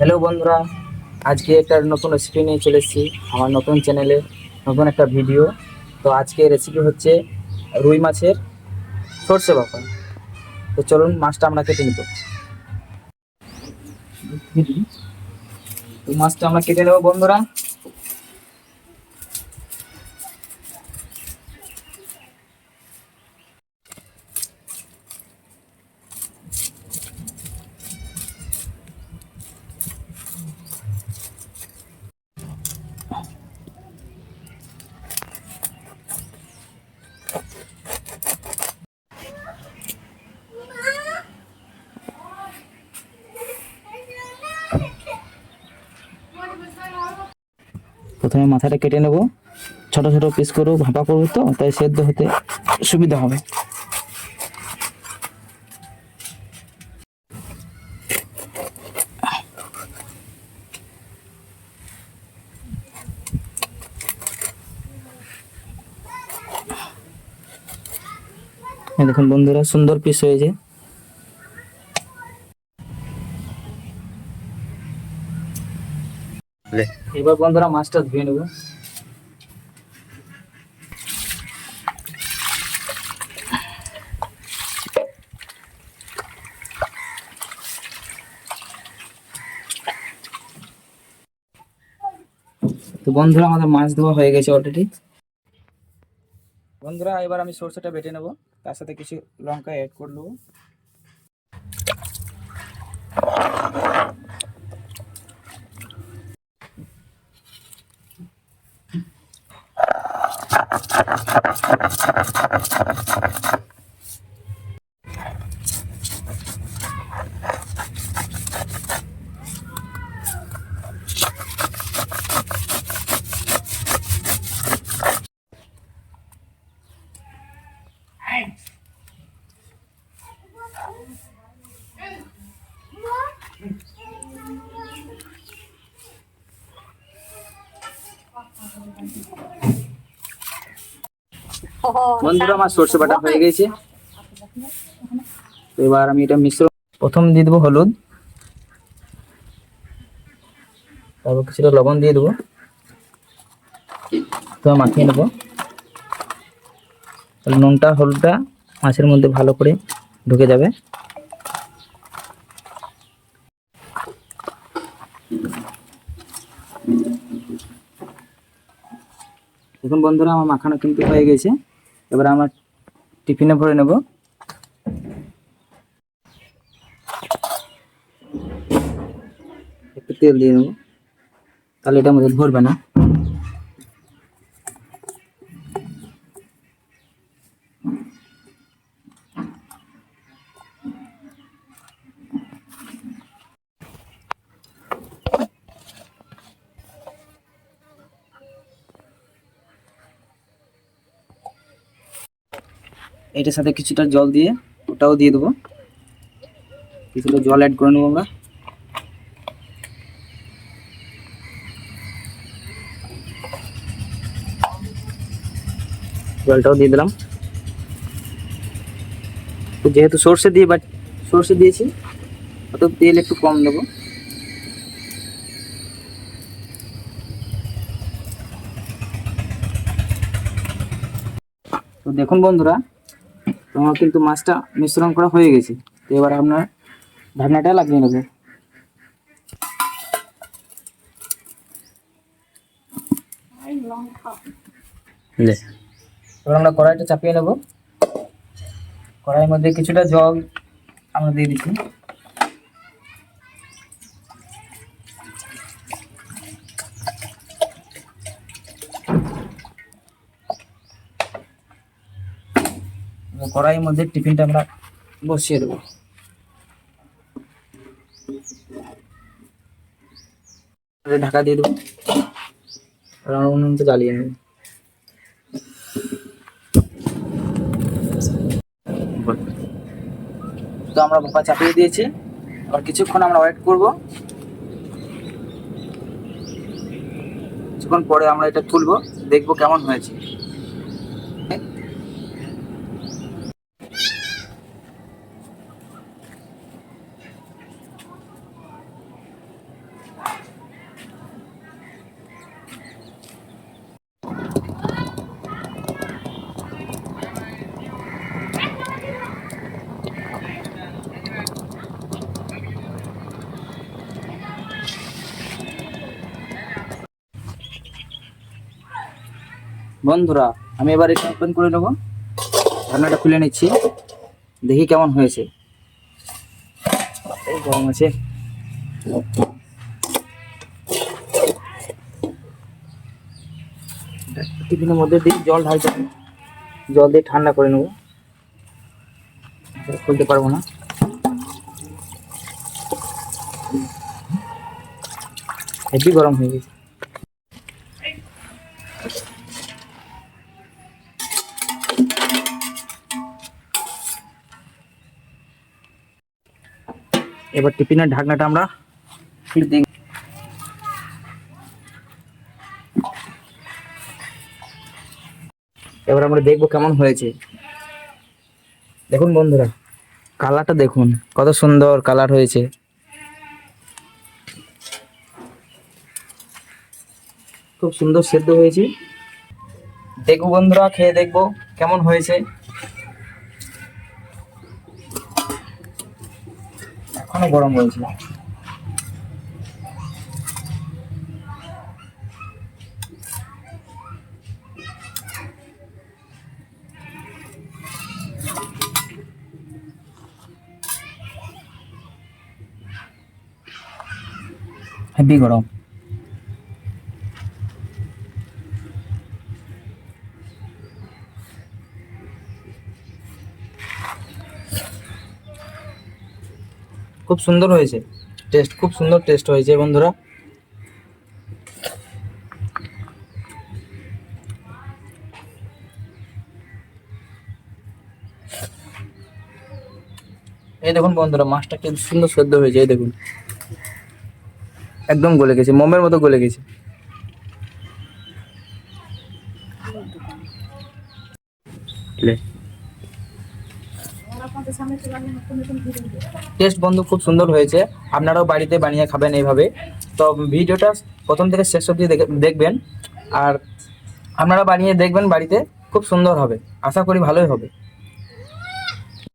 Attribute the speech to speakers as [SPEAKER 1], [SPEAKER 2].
[SPEAKER 1] Hello বন্ধুরা, আজকে একটা নতুন রেসিপি নিয়ে চলে এসেছি আমার নতুন চ্যানেলে। নতুন একটা ভিডিও। তো আজকে রেসিপি হচ্ছে রুই মাছের সর্ষে বাটা। তো চলুন মাছটা আমরা কেটে নিব। তো মাছটা আমরা কেটে নেবো বন্ধুরা। প্রথমে মাথাটা কেটে নেব, ছোট ছোট পিস করবো, ভাপা করবো তো তাই সেদ্ধ হতে সুবিধা হবে। এই দেখুন বন্ধুরা, সুন্দর পিস হয়েছে। এবার বন্ধুরা মাছটা ধুয়ে নেব। তো বন্ধুরা আমাদের মাছ ধোয়া হয়ে গেছে অলরেডি। বন্ধুরা এবার আমি সরষেটা বেটে নেব, তার সাথে কিছু লঙ্কা অ্যাড করে নেবো। বন্ধুরা আমার সরষে বাটা হয়ে গেছে। তো এবার আমি এটা মিশ্রণ প্রথম দিয়ে দেবো হলুদ, তারপর কিছুটা লবণ দিয়ে দেবো, তো মাখিয়ে নেবো। তাহলে নুনটা হলুদটা মাছের মধ্যে ভালো করে ঢুকে যাবে। দেখুন বন্ধুরা আমার মাখানো কিন্তু হয়ে গেছে। এবার আমরা টিফিনে ভরে নেব। একটু তেল দিয়ে নেবো, তাহলে এটার মধ্যে ধরবে না। এটার সাথে কিছুটা জল দিয়ে ওটাও দিয়ে দেবো, কিছুটা জল অ্যাড করে নেবো আমরা। জলটাও দিয়ে দিলাম। তো যেহেতু সর্ষে দিয়েছি, অত তেল একটু কম দেবো। তো দেখুন বন্ধুরা, তোমার কিন্তু মাছটা মিশ্রণ করা হয়ে গেছে। তো এবার আপনার ঢাকনাটা লাগিয়ে নেবে। এবার আমরা কড়াইটা চাপিয়ে নেব। কড়াইয়ের মধ্যে কিছুটা জল আমরা দিয়ে দিচ্ছি। কড়াইয়ের মধ্যে টিফিনটা আমরা বসিয়ে দেবো। ঢাকা দিয়ে দেবো, উনুনটা জ্বালিয়ে নেব। তো আমরা ভাপা চাপিয়ে দিয়েছি। আবার কিছুক্ষণ আমরা ওয়েট করব। কিছুক্ষণ পরে আমরা এটা তুলবো, দেখবো কেমন হয়েছে। বন্ধুরা আমি এবার এটা ওপেন করে নেবো, ঢাকনাটা খুলে নিচ্ছি, দেখি কেমন হয়েছে। এই গরম আছে। টিফিনের মধ্যে দিয়ে জল ঢালতে হবে, জল দিয়ে ঠান্ডা করে নেবো, খুলতে পারবো না। হেভি গরম হয়ে গেছে। এবার টিফিনের ঢাকনাটা আমরা খুলে দিই। এবার আমরা দেখবো কেমন হয়েছে। দেখুন বন্ধুরা, কালারটা দেখুন, কত সুন্দর কালার হয়েছে। খুব সুন্দর সেদ্ধ হয়েছে। দেখবো বন্ধুরা, খেয়ে দেখবো কেমন হয়েছে। এখনো গরম রয়েছে। হেভি গরম। খুব সুন্দর হয়েছে টেস্ট, খুব সুন্দর টেস্ট হয়েছে বন্ধুরা। এই দেখুন বন্ধুরা, মাছটা কি সুন্দর সেদ্ধ হয়েছে। এই দেখুন, একদম গলে গেছে, মোমের মতো গলে গেছে। টেস্ট বন্ধু খুব সুন্দর হয়েছে, আপনারাও বাড়িতে বানিয়ে খাবেন এইভাবে। তো ভিডিওটা প্রথম থেকে শেষ অবধি দেখবেন, আর আপনারা বানিয়ে দেখবেন বাড়িতে, খুব সুন্দর হবে, আশা করি ভালোই হবে।